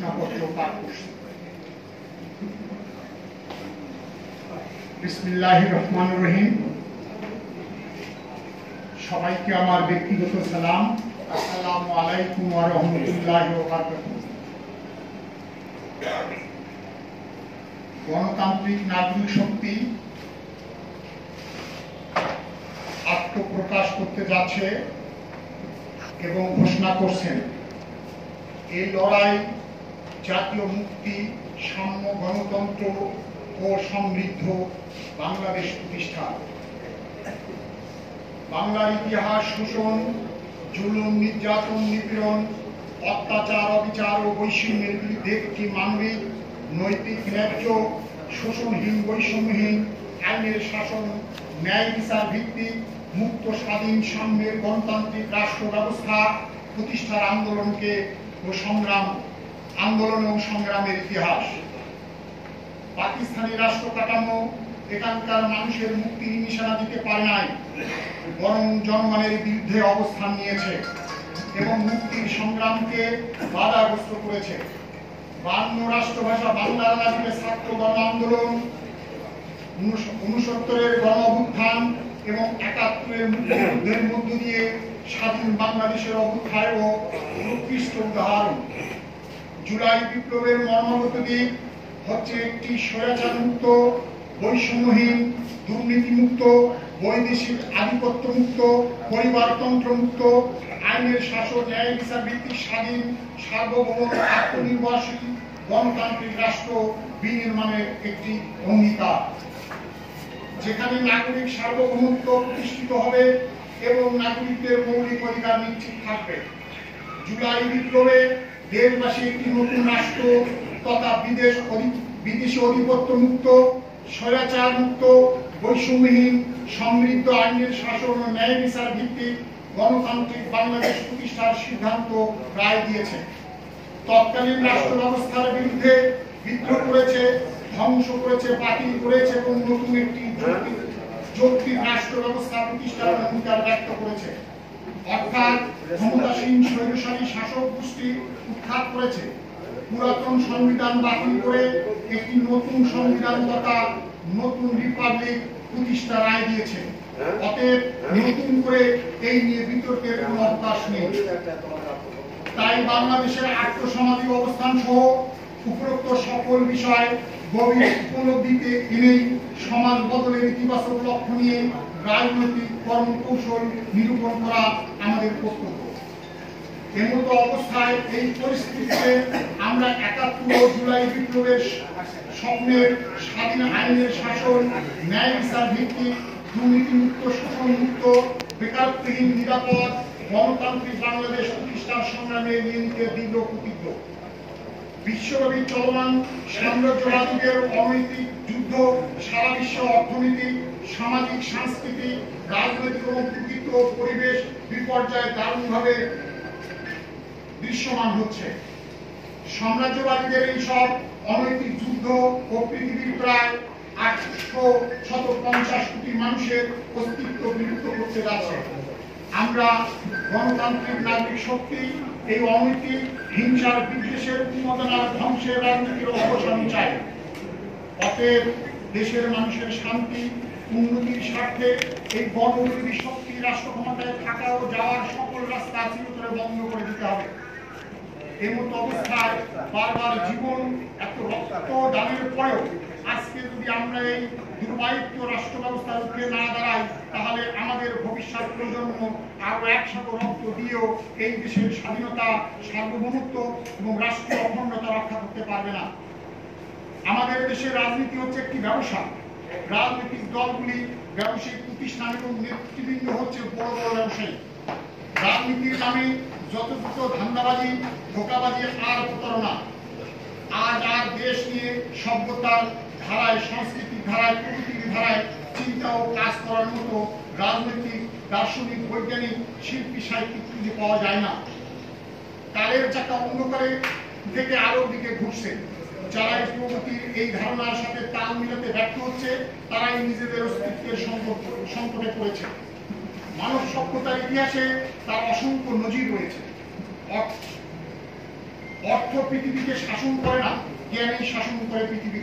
ঘোষণাপত্র পাঠ করছি। বিসমিল্লাহির রহমানির রহিম। সবাইকে আমার ব্যক্তিগত সালাম। আসসালামু আলাইকুম ওয়া রাহমাতুল্লাহি ওয়া বারাকাতুহু। গণতান্ত্রিক নাগরিক শক্তি আত্মপ্রকাশ করতে যাচ্ছে এবং ঘোষণা করছেন এই লড়াই জাতীয় মুক্তি, সাম্য, গণতন্ত্র ও সমৃদ্ধ বাংলাদেশ প্রতিষ্ঠা। বাংলার ইতিহাস শোষণ, জুলুম, নির্যাতন, নিপীড়ন, অত্যাচার, অবিচার ও বৈষম্যের বিরুদ্ধে একটি মানবিক, নৈতিক, ন্যায্য, শোষণহীন, বৈষম্যহীন, আইনের শাসন, ন্যায় বিচার ভিত্তিক, মুক্ত, স্বাধীন, সাম্যের গণতান্ত্রিক রাষ্ট্র ব্যবস্থা প্রতিষ্ঠার আন্দোলন ও সংগ্রামের ইতিহাস। পাকিস্তানি রাষ্ট্র কাঠামো এখানকার মানুষের মুক্তির নিশানা দিতে পারে নাই, বরং জনগণের বিরুদ্ধে অবস্থান নিয়েছে এবং মুক্তির সংগ্রামকে বাধাগ্রস্ত করেছে। 52 রাষ্ট্রভাষা বাংলার রাজ্যে ছাত্র গণ আন্দোলন, 69-এর গণ অভ্যুত্থান এবং 71-এর মুক্তিযুদ্ধের মধ্য দিয়ে স্বাধীন বাংলাদেশের অভ্যুত্থানেরও উৎকৃষ্ট উদাহরণ। জুলাই বিপ্লবের মর্মগত দিক হচ্ছে একটি স্বৈরাচার মুক্ত, বৈষম্যহীন, দুর্নীতিমুক্ত, বৈদেশিক আধিপত্য মুক্ত, পরিবারতন্ত্র মুক্ত, আইনের শাসন, ন্যায় বিচার ভিত্তিক, স্বাধীন, সার্বভৌম, আত্মনির্ভরশীল গণতান্ত্রিক রাষ্ট্র বিনির্মাণের একটি অঙ্গীকার, যেখানে নাগরিক সার্বভৌমত্ব প্রতিষ্ঠিত হবে এবং নাগরিকদের মৌলিক অধিকার নিশ্চিত থাকবে। জুলাই বিপ্লবে দেশবাসী একটি নতুন রাষ্ট্র তথা বিদেশি আধিপত্য মুক্ত, স্বৈরাচার মুক্ত, বৈষম্যহীন, সমৃদ্ধ, আইনের শাসন ও ন্যায় বিচার ভিত্তিক গণতান্ত্রিক বাংলাদেশ প্রতিষ্ঠার সিদ্ধান্ত রায় দিয়েছে। তৎকালীন রাষ্ট্র ব্যবস্থার বিরুদ্ধে বিদ্রোহ করেছে, ধ্বংস করেছে, বাতিল করেছে এবং নতুন একটি যৌক্তিক রাষ্ট্র ব্যবস্থা প্রতিষ্ঠার অঙ্গীকার ব্যক্ত করেছে। অর্থাৎ ক্ষমতাসীন স্বৈরশাসী শাসক গোষ্ঠী উৎখাত করেছে, পুরাতন সংবিধান বাতিল করে একটি নতুন সংবিধান তথা নতুন রিপাবলিক প্রতিষ্ঠা রায় দিয়েছে। অতএব নতুন করে এই নিয়ে বিতর্কের কোনো অবকাশ নেই। তাই বাংলাদেশের আর্থসামাজিক অবস্থান সহ উপরোক্ত সকল বিষয় গভীর উপলব্ধিতে এনেই সমাজ বদলের ইতিবাচক লক্ষ্য নিয়ে রাজনৈতিক কর্মকৌশল নিরূপণ করা আমাদের কর্তব্য। এমতো অবস্থায় এই পরিস্থিতিতে আমরা 71 জুলাই বিপ্লবের স্বপ্নের স্বাধীন আইনের শাসন, ন্যায় বিচার ভিত্তিক, দুর্নীতিমুক্ত, শোষণমুক্ত, বেকারত্বহীন, নিরাপদ গণতান্ত্রিক বাংলাদেশ প্রতিষ্ঠার সংগ্রামে নিয়ে নিতে দৃঢ় প্রতিজ্ঞ। বিশ্বব্যাপী চলমান সাম্রাজ্যবাদীদের অনৈতিক যুদ্ধ সারা বিশ্ব অর্থনৈতিক, সামাজিক, সাংস্কৃতিক, রাজনৈতিক এবং প্রকৃত পরিবেশ বিপর্যয় দারুণভাবে দৃশ্যমান হচ্ছে। সাম্রাজ্যবাদীদের এই সব অনৈতিক যুদ্ধ ও পৃথিবীর প্রায় 850 কোটি মানুষের অস্তিত্ব বিলুপ্ত করতে যাচ্ছে। আমরা গণতান্ত্রিক নাগরিক শক্তি এই অনৈতিক, হিংসার, বিদ্বেষের, উন্মোদনার, ধ্বংসের রাজনীতির অবসান চাই। অতএব দেশের মানুষের শান্তি, উন্নতির স্বার্থে এই গণবিরোধী শক্তি রাষ্ট্র ক্ষমতায় থাকা ও যাওয়ার সকল রাস্তা চিরতরে বন্ধ করে দিতে হবে। এমতো অবস্থায় বারবার জীবন এত রক্ত দানের পরেও আজকে যদি আমরা এই দুর্ভাগ্য রাষ্ট্র ব্যবস্থার উঠে না দাঁড়াই, তাহলে আমাদের ভবিষ্যৎ প্রজন্ম আরো একসাথে রক্ত দিয়েও এই দেশের স্বাধীনতা, সার্বভৌমত্ব এবং রাষ্ট্রীয় অখণ্ডতা রক্ষা করতে পারবে না। আমাদের দেশের রাজনীতি হচ্ছে একটি ব্যবসা। রাজনৈতিক দলগুলি, ব্যবসায়িক প্রতিষ্ঠান এবং নেতৃবৃন্দ হচ্ছে বড় বড় ব্যবসায়ী। রাজনীতির নামে যত দ্রুত ধান্দাবাজি, ধোঁকাবাজি আর প্রতারণা। আজ আর দেশ নিয়ে সভ্যতার ধারায়, সংস্কৃতির ধারায়, প্রকৃতির ধারায় চিন্তা ও কাজ করার মতো রাজনৈতিক, দার্শনিক, বৈজ্ঞানিক, শিল্পী, সাহিত্যিক খুঁজে পাওয়া যায় না। কালের চাকা অন্ধকারে থেকে আলোর দিকে ঘুরছে। যারা এই প্রগতির এই ধারণার সাথে তাল মিলাতে ব্যর্থ হচ্ছে, তারাই নিজেদের অস্তিত্বের সংকটে পড়েছে। মানব সভ্যতার ইতিহাসে তার অসংখ্য নজির রয়েছে। অর্থ পৃথিবীকে শাসন করে না, জ্ঞানই শাসন করে পৃথিবীকে।